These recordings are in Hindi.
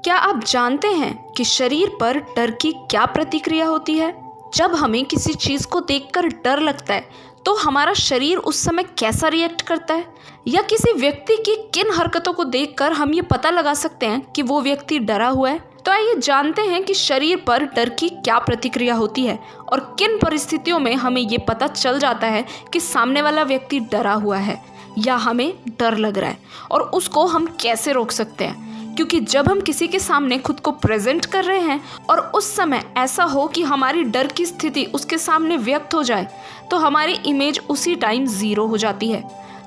क्या आप जानते हैं कि शरीर पर डर की क्या प्रतिक्रिया होती है? जब हमें किसी चीज़ को देखकर डर लगता है तो हमारा शरीर उस समय कैसा रिएक्ट करता है? या किसी व्यक्ति की किन हरकतों को देखकर हम ये पता लगा सकते हैं कि वो व्यक्ति डरा हुआ है? तो आइए जानते हैं कि शरीर पर डर की क्या प्रतिक्रिया होती है और किन परिस्थितियों में हमें ये पता चल जाता है कि सामने वाला व्यक्ति डरा हुआ है या हमें डर लग रहा है, और उसको हम कैसे रोक सकते हैं। क्योंकि जब हम किसी के सामने खुद को प्रेजेंट कर रहे हैं और उस समय ऐसा हो कि हमारी डर की स्थिति उसके सामने व्यक्त हो जाए तो हमारी इमेज उसी टाइम ज़ीरो हो जाती है।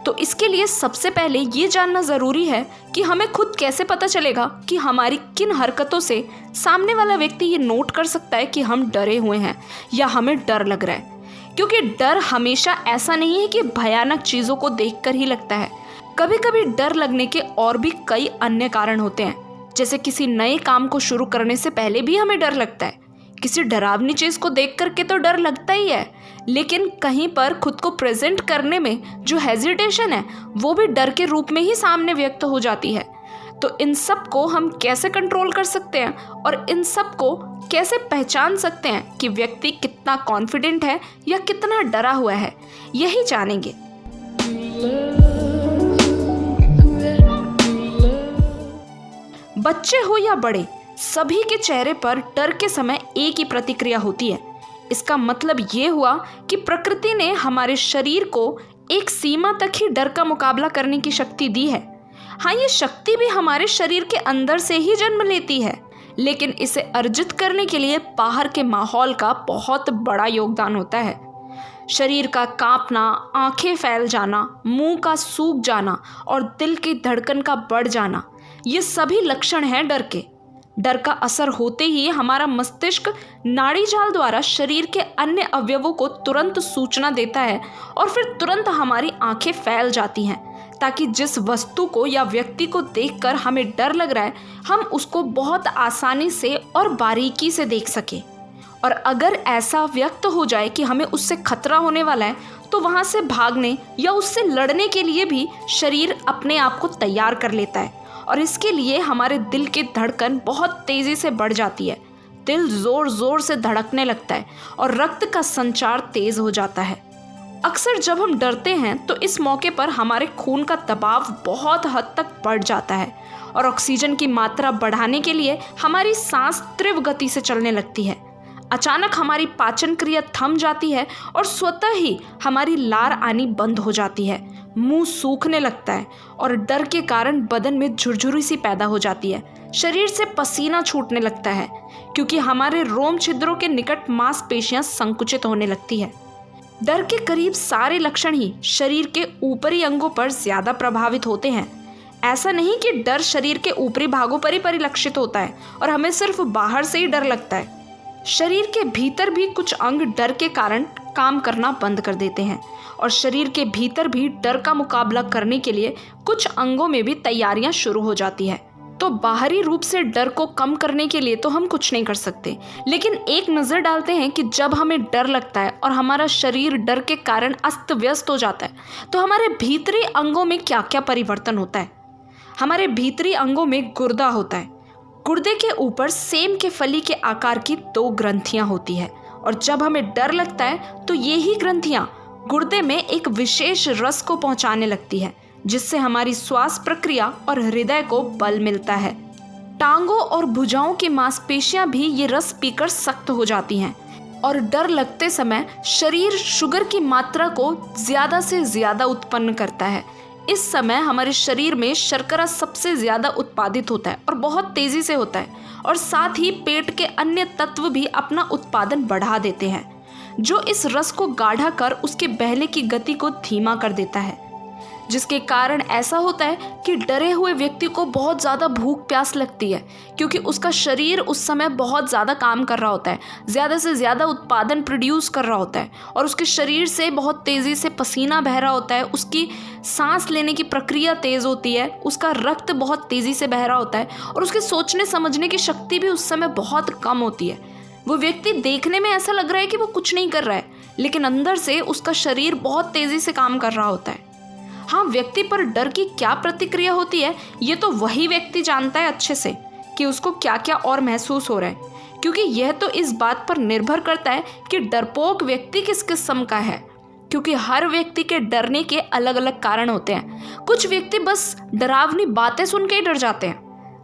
तो इसके लिए सबसे पहले ये जानना ज़रूरी है कि हमें खुद कैसे पता चलेगा कि हमारी किन हरकतों से सामने वाला व्यक्ति ये नोट कर सकता है कि हम डरे हुए हैं या हमें डर लग रहा है। क्योंकि डर हमेशा ऐसा नहीं है कि भयानक चीज़ों को देखकर ही लगता है। कभी कभी डर लगने के और भी कई अन्य कारण होते हैं। जैसे किसी नए काम को शुरू करने से पहले भी हमें डर लगता है। किसी डरावनी चीज़ को देख करके तो डर लगता ही है, लेकिन कहीं पर खुद को प्रेजेंट करने में जो हेजिटेशन है वो भी डर के रूप में ही सामने व्यक्त हो जाती है। तो इन सब को हम कैसे कंट्रोल कर सकते हैं और इन सब को कैसे पहचान सकते हैं कि व्यक्ति कितना कॉन्फिडेंट है या कितना डरा हुआ है, यही जानेंगे। बच्चे हो या बड़े, सभी के चेहरे पर डर के समय एक ही प्रतिक्रिया होती है। इसका मतलब ये हुआ कि प्रकृति ने हमारे शरीर को एक सीमा तक ही डर का मुकाबला करने की शक्ति दी है। हाँ, ये शक्ति भी हमारे शरीर के अंदर से ही जन्म लेती है, लेकिन इसे अर्जित करने के लिए बाहर के माहौल का बहुत बड़ा योगदान होता है। शरीर का कांपना, आंखें फैल जाना, मुंह का सूख जाना और दिल की धड़कन का बढ़ जाना, ये सभी लक्षण हैं डर के। डर का असर होते ही हमारा मस्तिष्क नाड़ी जाल द्वारा शरीर के अन्य अवयवों को तुरंत सूचना देता है और फिर तुरंत हमारी आंखें फैल जाती हैं, ताकि जिस वस्तु को या व्यक्ति को देखकर हमें डर लग रहा है हम उसको बहुत आसानी से और बारीकी से देख सकें। और अगर ऐसा व्यक्त हो जाए कि हमें उससे खतरा होने वाला है तो वहाँ से भागने या उससे लड़ने के लिए भी शरीर अपने आप को तैयार कर लेता है। और इसके लिए हमारे दिल की धड़कन बहुत तेज़ी से बढ़ जाती है। दिल ज़ोर ज़ोर से धड़कने लगता है और रक्त का संचार तेज़ हो जाता है। अक्सर जब हम डरते हैं तो इस मौके पर हमारे खून का दबाव बहुत हद तक बढ़ जाता है और ऑक्सीजन की मात्रा बढ़ाने के लिए हमारी सांस तीव्र गति से चलने लगती है। अचानक हमारी पाचन क्रिया थम जाती है और स्वतः ही हमारी लार आनी बंद हो जाती है। मुंह सूखने लगता है और डर के कारण बदन में झुरझुरी सी पैदा हो जाती है। शरीर से पसीना छूटने लगता है क्योंकि हमारे रोम छिद्रों के निकट मांसपेशियां संकुचित होने लगती है। डर के करीब सारे लक्षण ही शरीर के ऊपरी अंगों पर ज्यादा प्रभावित होते हैं। ऐसा नहीं कि डर शरीर के ऊपरी भागों पर ही परिलक्षित होता है और हमें सिर्फ बाहर से ही डर लगता है। शरीर के भीतर भी कुछ अंग डर के कारण काम करना बंद कर देते हैं और शरीर के भीतर भी डर का मुकाबला करने के लिए कुछ अंगों में भी तैयारियां शुरू हो जाती है। तो बाहरी रूप से डर को कम करने के लिए तो हम कुछ नहीं कर सकते, लेकिन एक नज़र डालते हैं कि जब हमें डर लगता है और हमारा शरीर डर के कारण अस्त व्यस्त हो जाता है तो हमारे भीतरी अंगों में क्या क्या परिवर्तन होता है। हमारे भीतरी अंगों में गुर्दा होता है। गुर्दे के ऊपर सेम के फली के आकार की 2 ग्रंथियां होती है और जब हमें डर लगता है तो ये ही ग्रंथियां गुर्दे में एक विशेष रस को पहुंचाने लगती है, जिससे हमारी श्वास प्रक्रिया और हृदय को बल मिलता है। टांगों और भुजाओं की मांसपेशियां भी ये रस पीकर सख्त हो जाती हैं और डर लगते समय शरीर शुगर की मात्रा को ज़्यादा से ज़्यादा उत्पन्न करता है। इस समय हमारे शरीर में शर्करा सबसे ज़्यादा उत्पादित होता है और बहुत तेज़ी से होता है, और साथ ही पेट के अन्य तत्व भी अपना उत्पादन बढ़ा देते हैं, जो इस रस को गाढ़ा कर उसके बहने की गति को धीमा कर देता है। जिसके कारण ऐसा होता है कि डरे हुए व्यक्ति को बहुत ज़्यादा भूख प्यास लगती है, क्योंकि उसका शरीर उस समय बहुत ज़्यादा काम कर रहा होता है, ज़्यादा से ज़्यादा उत्पादन प्रोड्यूस कर रहा होता है और उसके शरीर से बहुत तेज़ी से पसीना बह रहा होता है, उसकी सांस लेने की प्रक्रिया तेज़ होती है, उसका रक्त बहुत तेज़ी से बह रहा होता है और उसके सोचने समझने की शक्ति भी उस समय बहुत कम होती है। वो व्यक्ति देखने में ऐसा लग रहा है कि वो कुछ नहीं कर रहा है, लेकिन अंदर से उसका शरीर बहुत तेज़ी से काम कर रहा होता है। हाँ, व्यक्ति पर डर की क्या प्रतिक्रिया होती है ये तो वही व्यक्ति जानता है अच्छे से, कि उसको क्या क्या और महसूस हो रहा है, क्योंकि यह तो इस बात पर निर्भर करता है कि डरपोक व्यक्ति किस किस्म का है। क्योंकि हर व्यक्ति के डरने के अलग अलग कारण होते हैं। कुछ व्यक्ति बस डरावनी बातें सुन के ही डर जाते हैं,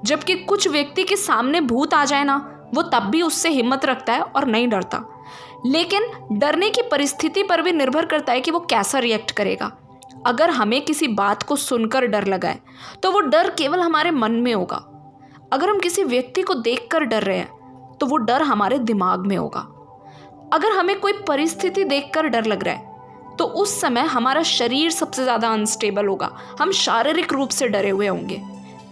जबकि कुछ व्यक्ति के सामने भूत आ जाए ना, वो तब भी उससे हिम्मत रखता है और नहीं डरता। लेकिन डरने की परिस्थिति पर भी निर्भर करता है कि वो कैसा रिएक्ट करेगा। अगर हमें किसी बात को सुनकर डर लगा है तो वो डर केवल हमारे मन में होगा। अगर हम किसी व्यक्ति को देखकर डर रहे हैं तो वो डर हमारे दिमाग में होगा। अगर हमें कोई परिस्थिति देखकर डर लग रहा है तो उस समय हमारा शरीर सबसे ज़्यादा अनस्टेबल होगा, हम शारीरिक रूप से डरे हुए होंगे।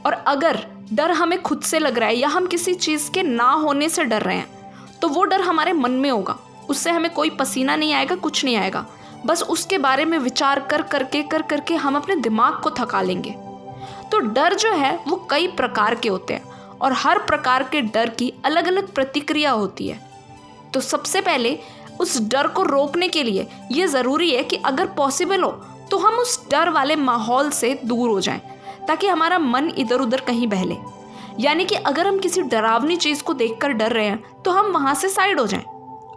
और अगर डर हमें खुद से लग रहा है या हम किसी चीज़ के ना होने से डर रहे हैं तो वो डर हमारे मन में होगा। उससे हमें कोई पसीना नहीं आएगा, कुछ नहीं आएगा, बस उसके बारे में विचार कर करके हम अपने दिमाग को थका लेंगे। तो डर जो है वो कई प्रकार के होते हैं और हर प्रकार के डर की अलग अलग प्रतिक्रिया होती है। तो सबसे पहले उस डर को रोकने के लिए ये ज़रूरी है कि अगर पॉसिबल हो तो हम उस डर वाले माहौल से दूर हो जाएं, ताकि हमारा मन इधर उधर कहीं बहले। यानी कि अगर हम किसी डरावनी चीज़ को देखकर डर रहे हैं तो हम वहाँ से साइड हो जाएं।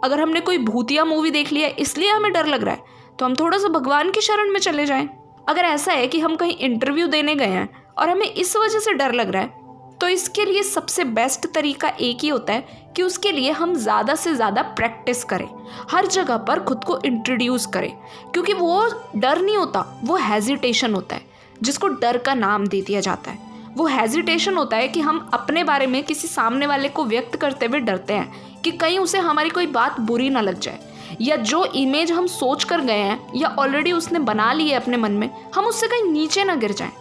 अगर हमने कोई भूतिया मूवी देख लिया इसलिए हमें डर लग रहा है तो हम थोड़ा सा भगवान की शरण में चले जाएं। अगर ऐसा है कि हम कहीं इंटरव्यू देने गए हैं और हमें इस वजह से डर लग रहा है तो इसके लिए सबसे बेस्ट तरीका एक ही होता है कि उसके लिए हम ज़्यादा से ज़्यादा प्रैक्टिस करें, हर जगह पर खुद को इंट्रोड्यूस करें। क्योंकि वो डर नहीं होता, वो हेजिटेशन होता है, जिसको डर का नाम दे दिया जाता है। वो हेजिटेशन होता है कि हम अपने बारे में किसी सामने वाले को व्यक्त करते हुए डरते हैं कि कहीं उसे हमारी कोई बात बुरी ना लग जाए, या जो इमेज हम सोच कर गए हैं या ऑलरेडी उसने बना ली है अपने मन में, हम उससे कहीं नीचे ना गिर जाएं।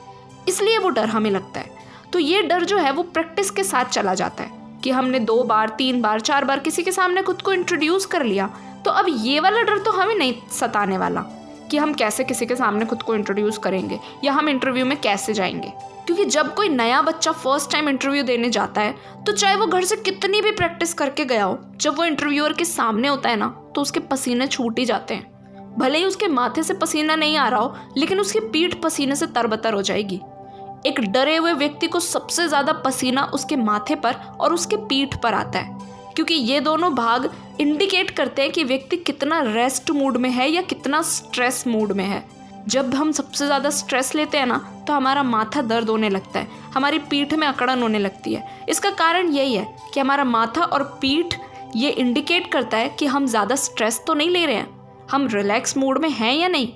इसलिए वो डर हमें लगता है। तो ये डर जो है वो प्रैक्टिस के साथ चला जाता है कि हमने 2 बार 3 बार 4 बार किसी के सामने खुद को इंट्रोड्यूस कर लिया, तो अब ये वाला डर तो हमें नहीं सताने वाला कि हम कैसे किसी के सामने खुद को इंट्रोड्यूस करेंगे या हम इंटरव्यू में कैसे जाएंगे। क्योंकि जब कोई नया बच्चा फर्स्ट टाइम इंटरव्यू देने जाता है तो चाहे वो घर से कितनी भी प्रैक्टिस करके गया हो, जब वो इंटरव्यूअर के सामने होता है ना तो उसके पसीने छूट ही जाते हैं। भले ही उसके माथे से पसीना नहीं आ रहा हो, लेकिन उसकी पीठ पसीने से तरबतर हो जाएगी। एक डरे हुए व्यक्ति को सबसे ज़्यादा पसीना उसके माथे पर और उसके पीठ पर आता है, क्योंकि ये दोनों भाग इंडिकेट करते हैं कि व्यक्ति कितना रेस्ट मूड में है या कितना स्ट्रेस मूड में है। जब हम सबसे ज़्यादा स्ट्रेस लेते हैं ना तो हमारा माथा दर्द होने लगता है, हमारी पीठ में अकड़न होने लगती है। इसका कारण यही है कि हमारा माथा और पीठ ये इंडिकेट करता है कि हम ज़्यादा स्ट्रेस तो नहीं ले रहे हैं, हम रिलैक्स मूड में हैं या नहीं।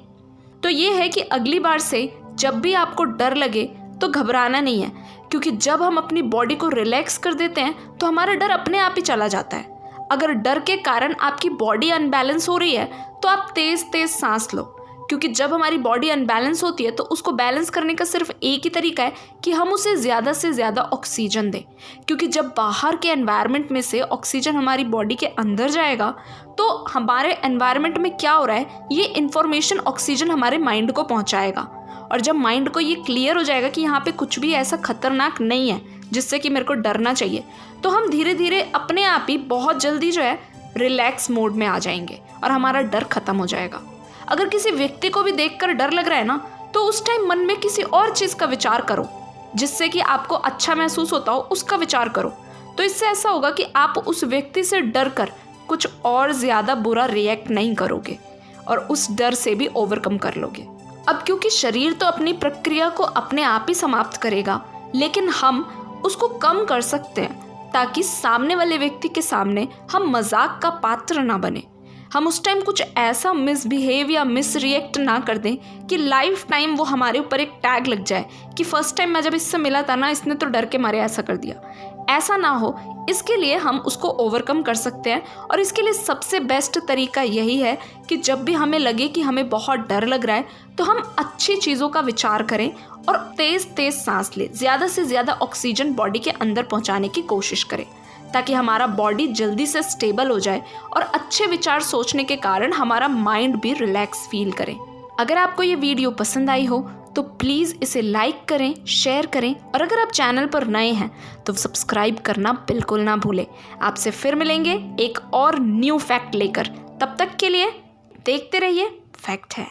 तो ये है कि अगली बार से जब भी आपको डर लगे तो घबराना नहीं है, क्योंकि जब हम अपनी बॉडी को रिलैक्स कर देते हैं तो हमारा डर अपने आप ही चला जाता है। अगर डर के कारण आपकी बॉडी अनबैलेंस हो रही है तो आप तेज़ तेज़ सांस लो, क्योंकि जब हमारी बॉडी अनबैलेंस होती है तो उसको बैलेंस करने का सिर्फ एक ही तरीका है कि हम उसे ज़्यादा से ज़्यादा ऑक्सीजन दें। क्योंकि जब बाहर के एनवायरनमेंट में से ऑक्सीजन हमारी बॉडी के अंदर जाएगा तो हमारे एनवायरनमेंट में क्या हो रहा है ये इन्फॉर्मेशन ऑक्सीजन हमारे माइंड को पहुँचाएगा। और जब माइंड को ये क्लियर हो जाएगा कि यहाँ पे कुछ भी ऐसा खतरनाक नहीं है जिससे कि मेरे को डरना चाहिए, तो हम धीरे धीरे अपने आप ही बहुत जल्दी जो है रिलैक्स मोड में आ जाएंगे और हमारा डर खत्म हो जाएगा। अगर किसी व्यक्ति को भी देखकर डर लग रहा है ना तो उस टाइम मन में किसी और चीज़ का विचार करो जिससे कि आपको अच्छा महसूस होता हो, उसका विचार करो। तो इससे ऐसा होगा कि आप उस व्यक्ति से डर कर कुछ और ज़्यादा बुरा रिएक्ट नहीं करोगे और उस डर से भी ओवरकम कर लोगे। अब क्योंकि शरीर तो अपनी प्रक्रिया को अपने आप ही समाप्त करेगा, लेकिन हम उसको कम कर सकते हैं ताकि सामने वाले व्यक्ति के सामने हम मजाक का पात्र ना बने। हम उस टाइम कुछ ऐसा मिसबिहेव या मिस रिएक्ट ना कर दें कि लाइफ टाइम वो हमारे ऊपर एक टैग लग जाए कि फर्स्ट टाइम मैं जब इससे मिला था ना इसने तो डर के मारे ऐसा कर दिया। ऐसा ना हो, इसके लिए हम उसको ओवरकम कर सकते हैं। और इसके लिए सबसे बेस्ट तरीका यही है कि जब भी हमें लगे कि हमें बहुत डर लग रहा है तो हम अच्छी चीज़ों का विचार करें और तेज़ तेज़ सांस लें, ज़्यादा से ज़्यादा ऑक्सीजन बॉडी के अंदर पहुंचाने की कोशिश करें ताकि हमारा बॉडी जल्दी से स्टेबल हो जाए और अच्छे विचार सोचने के कारण हमारा माइंड भी रिलैक्स फील करे। अगर आपको ये वीडियो पसंद आई हो तो प्लीज़ इसे लाइक करें, शेयर करें और अगर आप चैनल पर नए हैं तो सब्सक्राइब करना बिल्कुल ना भूलें। आपसे फिर मिलेंगे एक और न्यू फैक्ट लेकर, तब तक के लिए देखते रहिए फैक्ट है।